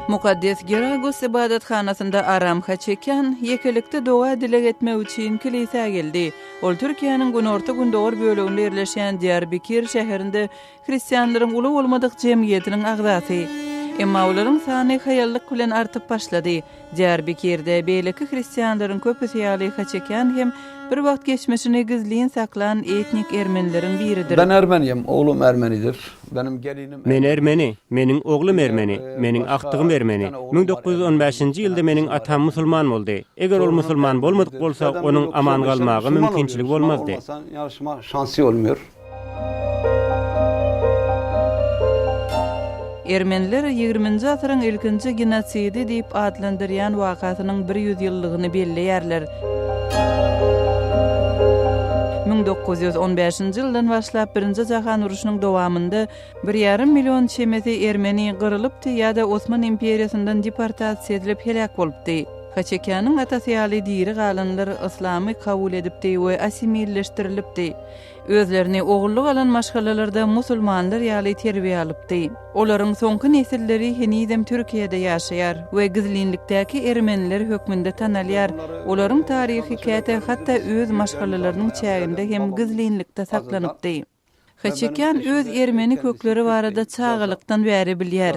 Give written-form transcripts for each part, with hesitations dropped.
Mukaddes Geragos ibadatxanasında aramha çeken, yekelikde doğa dile etmek için kilise geldi. Ol Türkiýanyň günorta gündoğur bölügünde yerleşen Diyarbakır şäherinde Hristiýanlaryň uly bolmadyk jemgyýetiniň agzasy. Emma olaryň sany hayallyk bilen artyp başlady. Diyarbakyrda beýleki Hristiýanlaryň köpüsi ýaly çeken hem bir wagt geçmişini gizliň saklan etnik ermenileriň biridir. Ben Ermeniyim, oğlum Ermenidir. Benim gelinim Men Ermeni, meniň oglum Ermeni, meniň agtygym Ermeni. 1915-nji ýylda meniň atam musulman boldy. Eger ol musulman bolmadyk bolsa, onuň aman galmagy mümkinçilik bolmazdy. Yarışma şansı olmuyor. Ermeniler 20-nji asyryň ilkinji genosidi diýip adlandyrýan wakatynyň 100 ýyllygyny belleýärler. 1915-nji ýyldan başlap 1-nji jahan uruşynyň dowamında 1,5 million çemeti Ermeni gyrylypdy ýa-da Osman imperiýasyndan deportasiýa edilip helak bolupdy. Haçekanyň atasy ýaly diri galanlar islamy kabul edipdi we asimilleşdirilipdi. Özlerini oğulluk alan maşgalalarda musulmanlar ýaly terbiýe alypdy. Olaryň soňky nesilleri henidem Türkiýede ýaşaýar we gizlinlikdäki ermeniler hökmünde tanalýar. Olaryň taryhy käte hatda öz maşgalalarynyň çäginde hem gizlinlikde saklanypdy. Haçekyan öz ermeni kökleri barada çağılykdan bäri bilýär.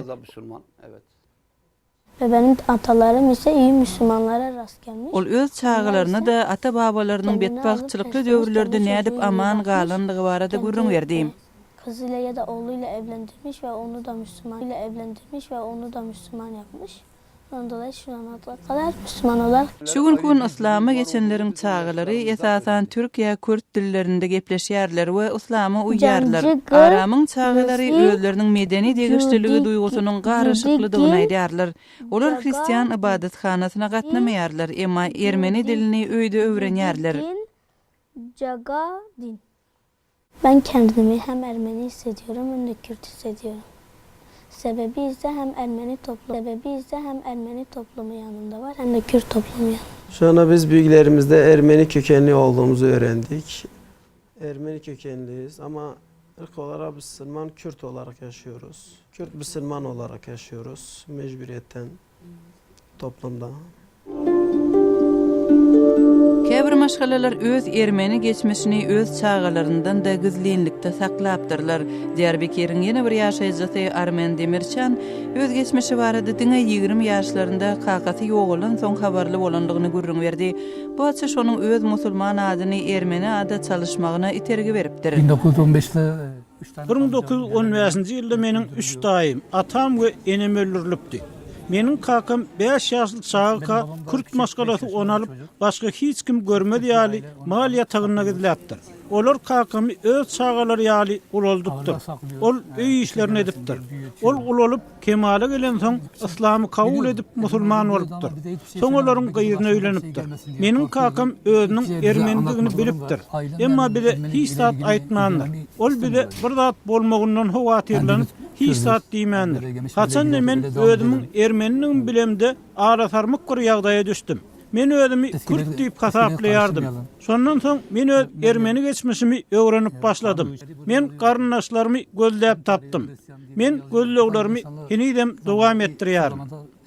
Ve benim atalarım ise iyi Müslümanlara rast gelmiş. Ol öz çağılaryna da ata-babalarının betbagtçylykly döwürlerde nädip aman galandygy barada gurrun berdi. Kızıyla ya da oğluyla evlendirmiş ve onu da Müslüman yapmış. Ondan dolayı şu ana kadar Müslüman olarak. Şu gün islama geçenlerin çağılary esasan Türkiýe Kürt dillerinde gepleşýärler we islama uýýarlar. Aramyň çağılary özleriniň medeni degişliligi duýgusynyň garaşyklydygyny aýdýarlar. Olar Hristiýan ibadatxanasyna gatnamaýarlar, emma ermeni dilini öýde öwrenýärler. Jaga din. Ben kendimi hem Ermeni hissediyorum hem de Kürt hissediyorum. Sebebi ise hem Ermeni toplumu yanında var hem de Kürt toplumu yanında. Şu anda biz büyüklerimizde Ermeni kökenli olduğumuzu öğrendik. Ermeni kökenliyiz ama ırk olarak Müslüman, Kürt olarak yaşıyoruz. Kürt Müslüman olarak yaşıyoruz mecburiyetten toplumda. Käbir maşgalalar öz ermeni geçmişini öz çağalarından da gizlinlikde saklapdyrlar. Diyarbakyr'ın ýene bir ýaşaýjysy Armen Demirçan öz geçmişi barada diňe 20 ýaşlarynda kakasy ýogulan soň habarly bolandygyny gurrun berdi. Bu açyş onuň öz musulman adyny Ermeni ada çalışmagyna itergi beripdir. 1915-nji ýylda meniň 3 daýym atam we enem öldürilipdi. Menin kakam 5 ýaşly çağıka Kürt maşgalasy onalyp başga hiç kim görmedi ýaly mal ýatagyna gidilipdir. Olar kakamy öz çağalary ýaly uloldupdyr. Ol öý işlerini edipdir. Ol ulolup kemale gelen soň islamy kabul edip musulman bolupdyr. Soň olaryň gyýyryna öýlenipdir. Menin kakam özüniň ermeniligini bilipdir. Emma bile hiç zat aýtmandyr. Ol bile bir zat bolmagyndan howatyrlanyp hiç zat diýmendir. Haçan men özümiň ermeniniň bilemde arasarmyk bir ýagdaýa düşdüm. Men özümi Kürt diýip hasaplaýardym. Şondan soň men öz ermeni geçmişimi öwrenip başladym. Men garyndaşlarymy gözläp tapdym. Men gözleglerimi henidem dowam etdirýärim.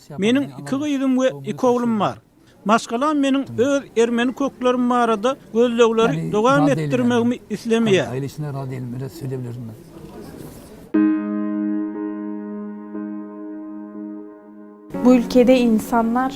Meniň 2 gyýdym we 2 ogulum bar. Maşgalan meniň öz ermeni köklerim barada gözlegleri dowam etdirmegimi islemeýär. Bu ülkede insanlar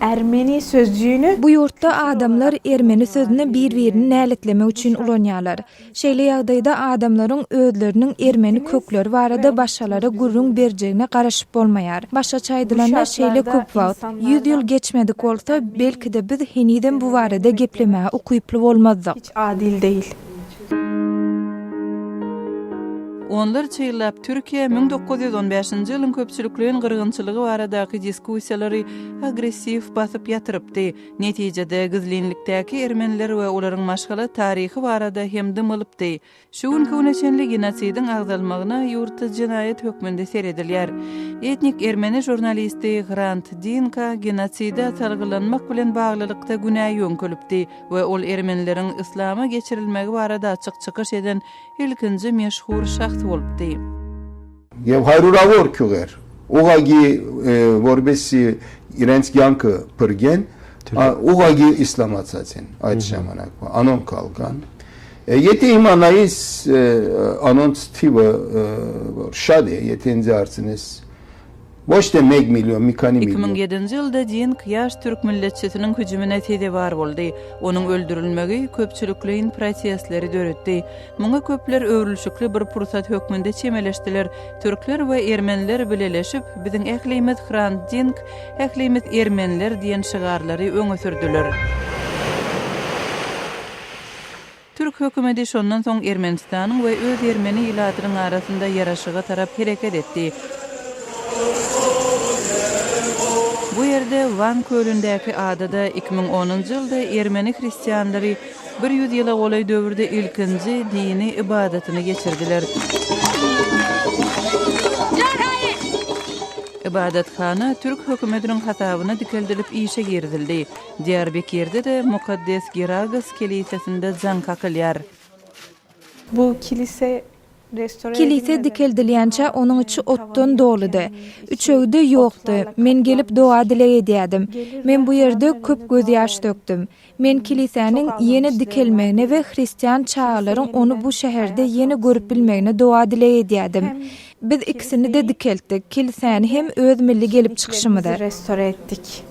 Ermeni sözcüğünü bu yurtda adamlar Ermeni sözüne bir-birini näletlemek üçin ulanýarlar. Şeýle ýagdaýda adamlaryň özleriniň Ermeni kökleri barada başgalara gurrun berjegine garaşyp bolmaýar. Başa çaýdylanda şeýle köp wagt 100 ýyl geçmedik bolsa belki-de biz henidem bu barada geplemäge ukyply bolmazdyk. hiç adil değil. Onlar çyýlap Türkiýe 1915-nji ýylyň köpçülikliň gyrgynçylygy baradaky diskussiýalary agressiw basyp ýatyrypdy. Netijede gizlinlikdäki ermeniler we olaryň maşgala taryhy barada hem dymylypdy. Şu günkü genosidiň agzalmagyna ýurtda jinaýat hökmünde seredilýär. Etnik ermeni jurnalisti Hrant Dinka genosida targylanmak bilen baglylykda günäý ýönkölipdi we ol ermenileriň islama geçirilmegi barada açyk çykyş eden ilkinji meşhur şahs bolupdy. Yev hayrura vor köger. Ogagi vorbesi irenç yankı pırgen ogagi islamatsasen aytşamanak anon kalgan. Yete imanayız anons tiva şade yetenzi arsınız. Boş demek milyon, mikani milyon. 2007-nji ýylda diýen Kyýaş türk milletçisiniň hüjümine tedewar boldy. Onuň öldürilmegi köpçülikliň protestleri döretdi. Muňa köpler öwrülşükli bir pursat hökmünde çemeleşdiler. Türkler we ermeniler bileleşip biziň ählimiz Hrant Dink, ählimiz ermeniler diýen şygarlary öňe sürdiler. Türk hökümeti şondan soň Ermenistanyň we öz ermeni ýylatynyň arasynda ýaraşyga tarap hereket etdi. Bu yerde Van kölündäki adada 2010-njy ýylda ermeni hristiýanlary 100 ýyla golay döwürde ilkinji dini ibadatyny geçirdiler. İbadathana Türk hökümetiniň hatabyna dikeldilip işe girdildi. Diyarbekirde de Mukaddes Giragas kilisesinde jaň kakylýar. Bu kilise dikeldilýänçe onuň içi otdan doludy. Üçögde ýokdy. Men gelip doa dilek edýärdim. Men bu ýerde köp göz ýaş döktüm. Men kiliseniň ýeni dikelmegine we hristiýan çağlaryň onu bu şäherde ýeni görüp bilmegine doa dilek edýärdim. Biz ikisini de dikeltdik. Kiliseni hem öz milli gelip çykyşymydy. Restore etdik.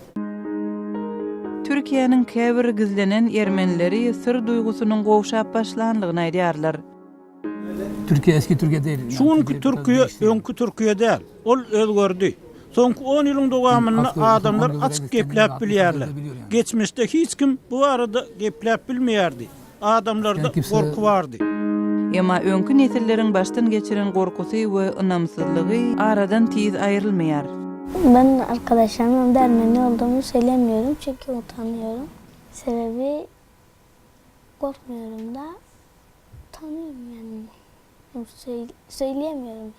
Türkiýanyň käbir gizlenen ermenileri sır duýgusynyň gowşap başlanlygyny aýdýarlar. Türkiye eski Türkiye değil. Şuňky Türkiye öňkü Türkiye değil. Ol özgördi. Soňky 10 ýylyň dowamynda adamlar açyk gepläp bilýärler. Geçmişde hiç kim bu arada gepläp bilmeýärdi. Adamlarda gorku bardy. Ema öňkü nesilleriň başdan geçiren gorkusy we ynamsızlygy aradan tiz aýrylmaýar. Ben arkadaşlarımın Ermeni olduğumu söylemiyorum çünkü utanıyorum. Sebebi korkmuyorum da utanıyorum yani. Söyleyemiyorum.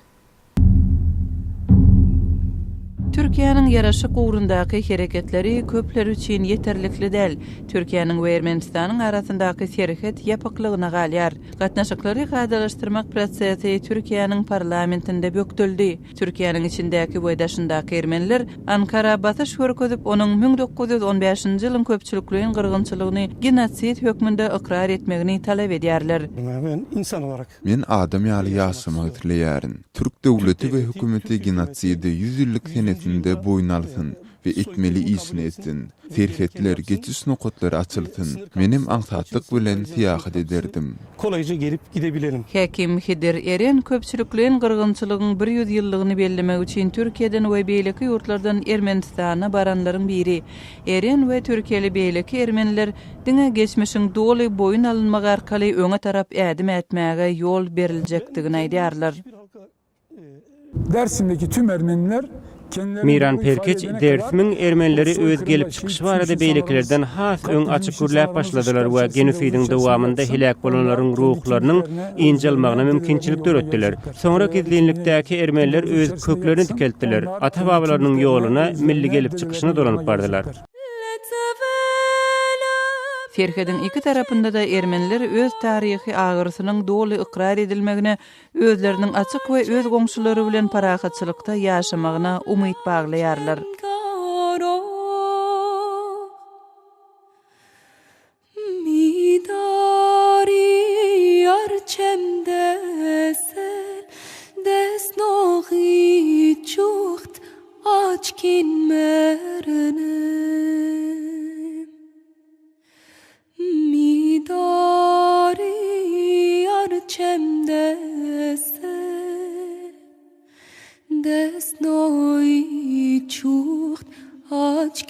Türkiýanyň ýaraşyk ugrundaky hereketleri köpler üçin ýeterlikli däl. Türkiýanyň we Ermenistanyň arasyndaky sereket ýapyklygyna galýar. Gatnaşyklary gadalaşdyrmak prosesi Türkiýanyň parlamentinde bökdüldi. Türkiýanyň içindäki we daşyndaky ermeniler Ankara batyş görkezip onuň 1915-nji ýylyň köpçülikliň gyrgynçylygyny genotsit hökmünde ikrar etmegini talap edýärler. Men insan olarak men adam ýaly ýaşamagy dileýärin. Türk döwleti we hökümeti genotsidi 100 ýyllyk senetinde boyun alsın ve etmeli iyisini etsin. Serhetler, geçiş nokotları açılsın. Menim ansatlyk bilen siyahat ederdim. Kolayca gelip gidebilirim. Hakim Hidir Eren köpçülikliň gyrgynçylygyň 100 ýyllygyny bellemek üçin Türkiýeden we beýleki ýurtlardan Ermenistana baranlaryň biri. Eren we Türkiýeli beýleki ermeniler diňe geçmişiň doly boyun alynmagy arkaly öňe tarap ädim etmäge ýol berilejekdigini aýdýarlar. Dersimdeki tüm Ermeniler Miran Perkeç dersimiň ermenileri öz gelip çykyşy barada beýlekilerden has öň açyk gürläp başladylar we genosidiň dowamynda helak bolanlaryň ruhlarynyň injalmagyna mümkinçilik döretdiler. Soňra gizlinlikdäki ermeniler öz köklerini dikeltdiler. Ata-babalarynyň ýoluna milli gelip çykyşyna dolanyp bardylar. Serhedin iki tarapynda da ermeniler öz tarihi agyrysynyň doly ikrar edilmegine, özleriniň açyk we öz goňşulary bilen parahatçylykda ýaşamagyna umyt baglaýarlar. Des noi chucht ach